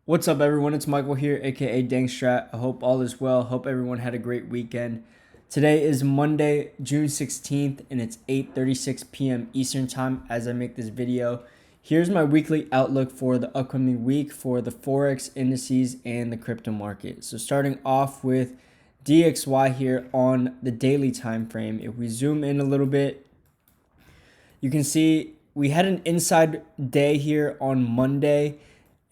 What's up, everyone? It's Michael here, aka Dangstrat. I hope all is well. Hope everyone had a great weekend. Today is Monday, June 16th, and it's 8:36 p.m. Eastern Time as I make this video. Here's my weekly outlook for the upcoming week for the Forex indices and the crypto market. So starting off with DXY here on the daily time frame. If we zoom in a little bit, you can see we had an inside day here on Monday,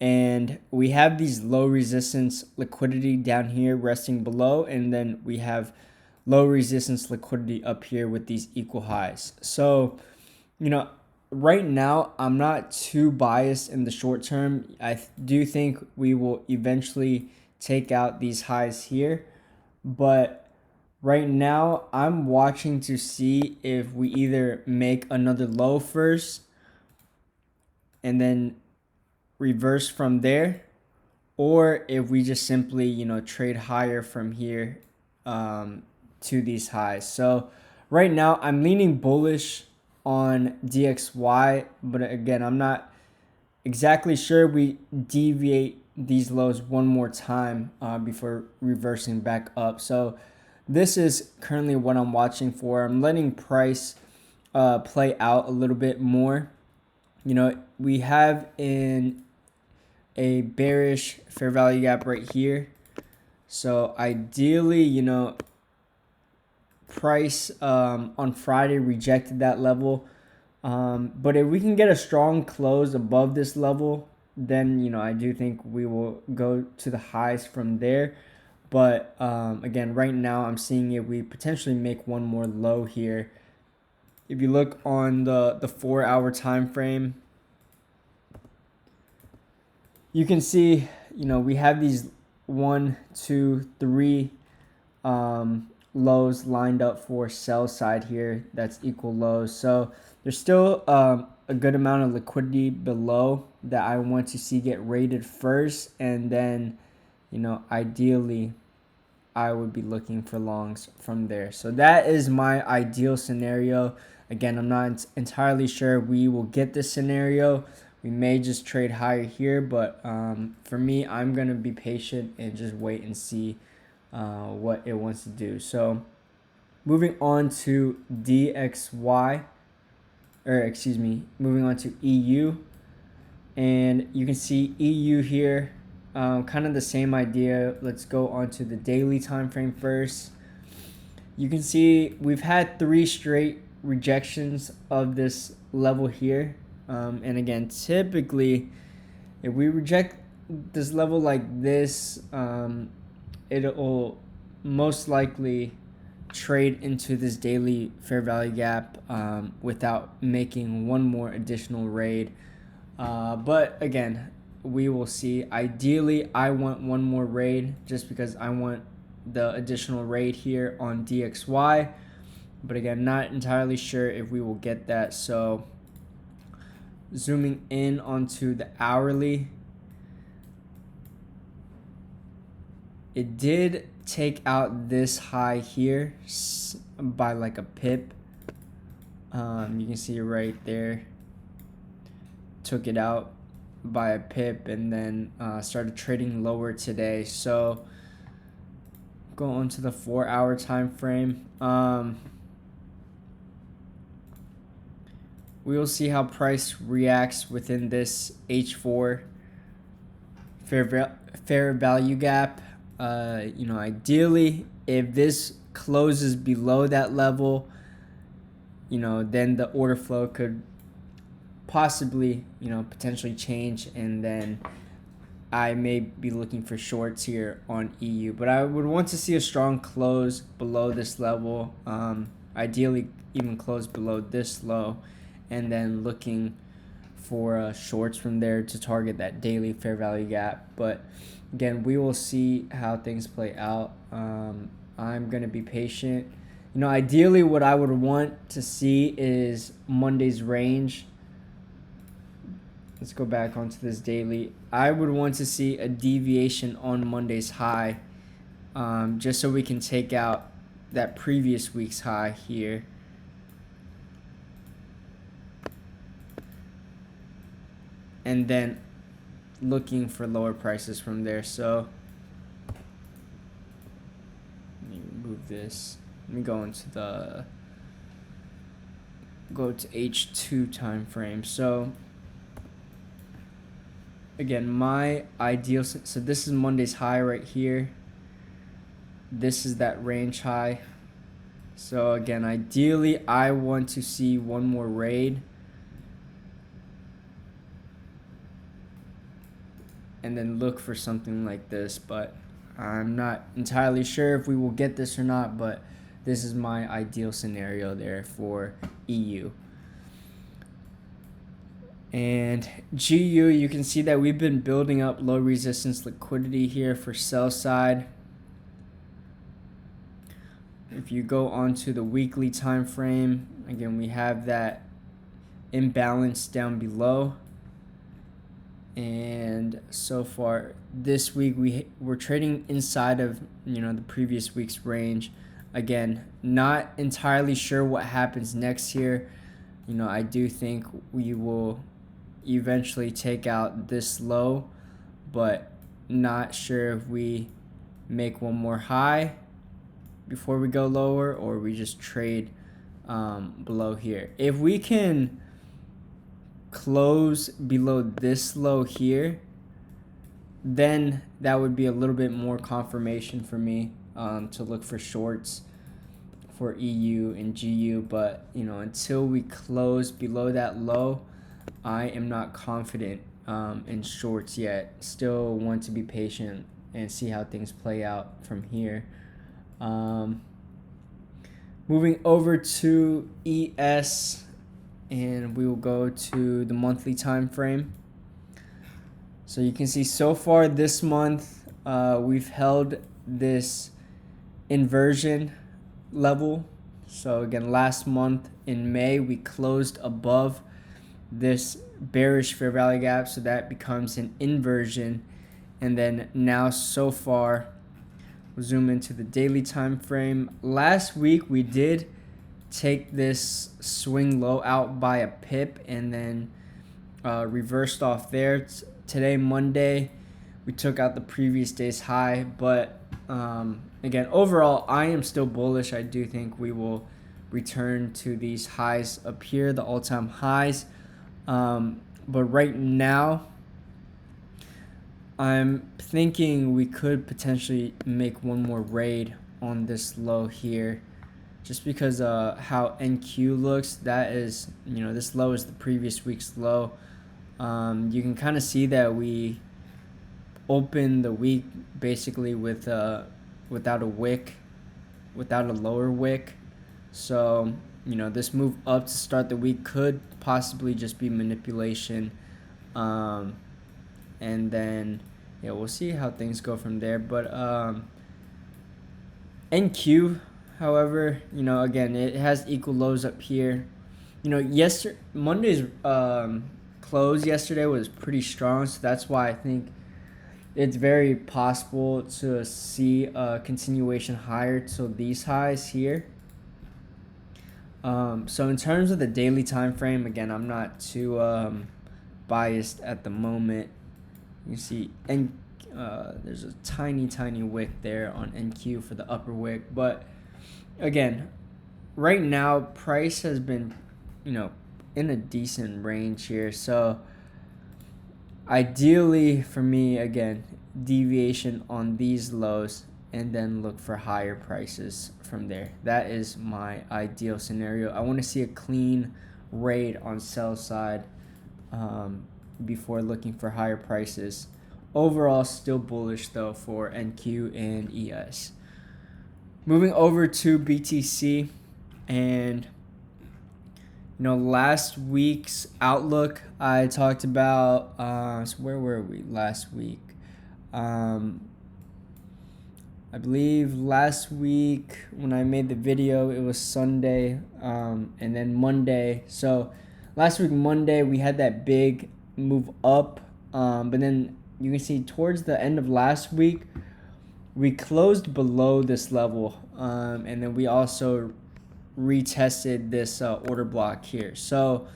and we have these low resistance liquidity down here resting below, and then we have low resistance liquidity up here with these equal highs. So, right now I'm not too biased in the short term. I do think we will eventually take out these highs here, but right now I'm watching to see if we either make another low first and then reverse from there, or if we just simply, trade higher from here to these highs. So right now I'm leaning bullish on DXY, but again, I'm not exactly sure we deviate these lows one more time before reversing back up. So this is currently what I'm watching for. I'm letting price play out a little bit more. We have in a bearish fair value gap right here. So ideally, price on Friday rejected that level. But if we can get a strong close above this level, then, I do think we will go to the highs from there. But again, right now I'm seeing if we potentially make one more low here. If you look on the 4-hour time frame, you can see, we have these 1, 2, 3 lows lined up for sell side here. That's equal lows. So there's still a good amount of liquidity below that I want to see get rated first, and then, ideally I would be looking for longs from there. So that is my ideal scenario. Again, I'm not entirely sure we will get this scenario. We may just trade higher here, but for me, I'm going to be patient and just wait and see what it wants to do. So moving on to DXY, moving on to EU. And you can see EU here, kind of the same idea. Let's go on to the daily time frame first. You can see we've had 3 straight rejections of this level here. And again, typically, if we reject this level like this, it'll most likely trade into this daily fair value gap without making one more additional raid. But again, we will see. Ideally, I want one more raid just because I want the additional raid here on DXY. But again, not entirely sure if we will get that. So zooming in onto the hourly, it did take out this high here by like a pip. You can see right there, took it out by a pip, and then started trading lower today. So go on to the 4-hour time frame. We will see how price reacts within this H4 fair value gap. Ideally, if this closes below that level, then the order flow could possibly, potentially change, and then I may be looking for shorts here on EU. But I would want to see a strong close below this level, ideally even close below this low, and then looking for shorts from there to target that daily fair value gap. But again, we will see how things play out. I'm going to be patient. Ideally what I would want to see is Monday's range. Let's go back onto this daily. I would want to see a deviation on Monday's high, just so we can take out that previous week's high here. And then looking for lower prices from there. So let me move this. Let me go into go to H2 time frame. So again, my ideal, so this is Monday's high right here. This is that range high. So again, ideally I want to see one more raid and then look for something like this, but I'm not entirely sure if we will get this or not, but this is my ideal scenario there for EU. And GU, you can see that we've been building up low resistance liquidity here for sell side. If you go onto the weekly time frame, again, we have that imbalance down below. And so far this week we're trading inside of, you know, the previous week's range. Again, not entirely sure what happens next here. You know, I do think we will eventually take out this low, but not sure if we make one more high before we go lower or we just trade below here. If we can close below this low here, then that would be a little bit more confirmation for me to look for shorts for EU and GU. But you know, until we close below that low, I am not confident in shorts yet. Still want to be patient and see how things play out from here. Moving over to ES, and we will go to the monthly time frame. So you can see so far this month we've held this inversion level. So again, last month in May we closed above this bearish fair value gap, so that becomes an inversion. And then now so far, we'll zoom into the daily time frame. Last week we did take this swing low out by a pip and then reversed off there. Today, Monday, we took out the previous day's high, but again, overall I am still bullish. I do think we will return to these highs up here, the all-time highs, but right now I'm thinking we could potentially make one more raid on this low here, just because how NQ looks. That is, you know, this low is the previous week's low. You can kind of see that we opened the week basically with without a wick, without a lower wick. So you know, this move up to start the week could possibly just be manipulation, and then yeah, we'll see how things go from there. But NQ, however, you know, again, it has equal lows up here. You know, Monday's close yesterday was pretty strong, so that's why I think it's very possible to see a continuation higher to these highs here. So in terms of the daily time frame, again, I'm not too biased at the moment. You see, and there's a tiny wick there on NQ for the upper wick, but again, right now price has been, you know, in a decent range here. So ideally for me, again, deviation on these lows and then look for higher prices from there. That is my ideal scenario. I want to see a clean raid on sell side before looking for higher prices. Overall, still bullish though for NQ and ES. Moving over to BTC, and you know, last week's outlook I talked about. So where were we last week? I believe last week when I made the video, it was Sunday, and then Monday. So last week, Monday, we had that big move up, but then you can see towards the end of last week, we closed below this level, and then we also retested this order block here. So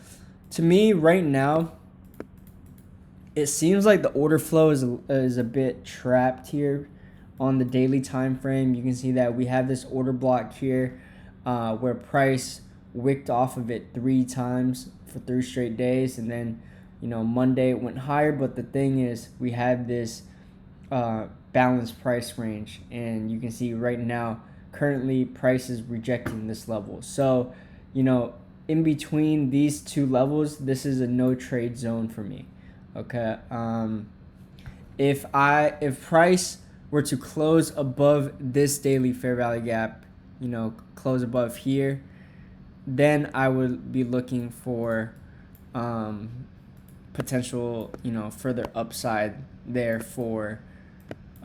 to me right now, It seems like the order flow is a bit trapped here on the daily time frame. You can see that we have this order block here where price wicked off of it 3 times for 3 straight days, and then Monday it went higher. But the thing is, we have this balanced price range, and you can see right now currently price is rejecting this level. So in between these two levels, this is a no trade zone for me. Okay. If price were to close above this daily fair value gap, close above here, then I would be looking for potential, further upside there for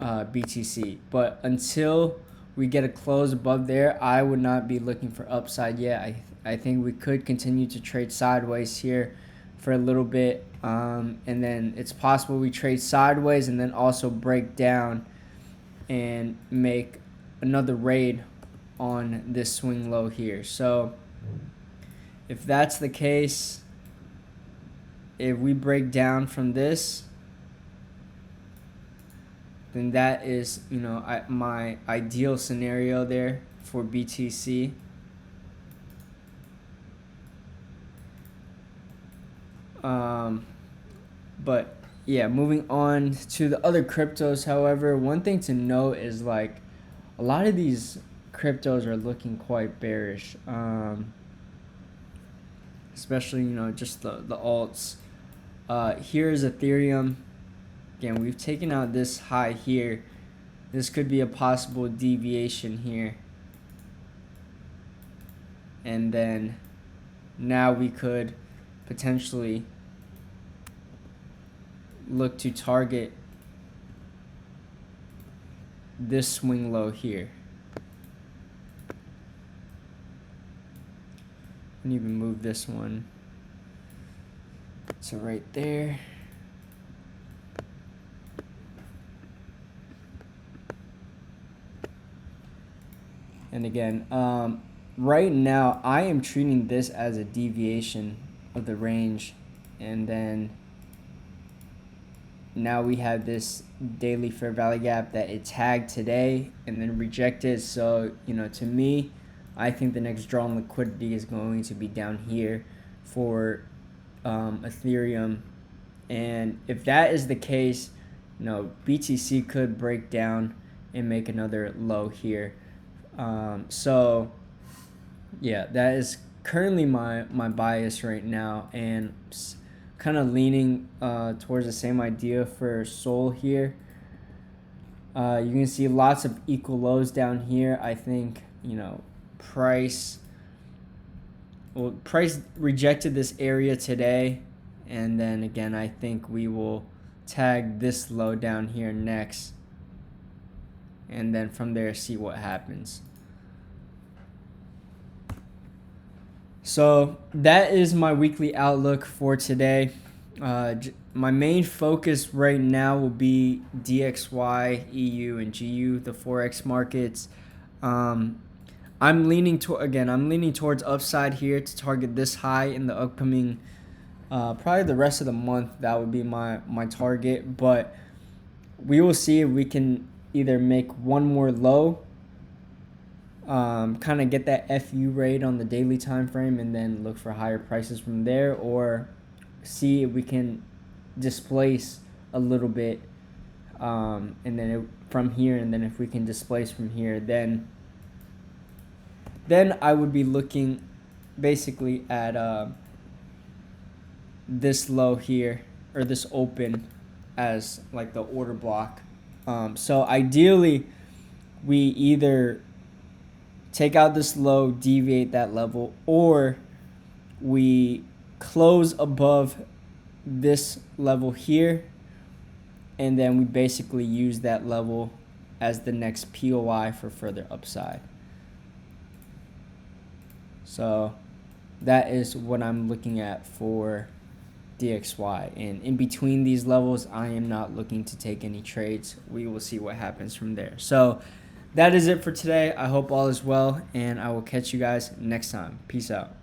BTC. But until we get a close above there, I would not be looking for upside yet. I think we could continue to trade sideways here for a little bit, and then it's possible we trade sideways and then also break down and make another raid on this swing low here. So if that's the case, if we break down from this, then that is my ideal scenario there for BTC. But yeah, moving on to the other cryptos. However, one thing to note is like a lot of these cryptos are looking quite bearish, especially just the alts. Here's Ethereum. Again, we've taken out this high here. This could be a possible deviation here, and then now we could potentially look to target this swing low here. And even move this one to right there. And again, right now I am treating this as a deviation of the range, and then now we have this daily fair value gap that it tagged today and then rejected. So to me, I think the next draw on liquidity is going to be down here for Ethereum, and if that is the case, BTC could break down and make another low here. So yeah, that is currently my bias right now, and kind of leaning towards the same idea for Sol here. You can see lots of equal lows down here. I think price rejected this area today, and then again I think we will tag this low down here next, and then from there see what happens. So that is my weekly outlook for today. My main focus right now will be DXY, EU, and GU, the Forex markets. I'm leaning towards upside here to target this high in the upcoming, probably the rest of the month. That would be my target. But we will see if we can either make one more low, kind of get that FU rate on the daily time frame, and then look for higher prices from there, or see if we can displace a little bit, and then from here, and then if we can displace from here, then I would be looking basically at this low here, or this open, as like the order block. So ideally we either take out this low, deviate that level, or we close above this level here, and then we basically use that level as the next POI for further upside. So that is what I'm looking at for DXY, and in between these levels I am not looking to take any trades. We will see what happens from there. So that is it for today. I hope all is well, and I will catch you guys next time. Peace out.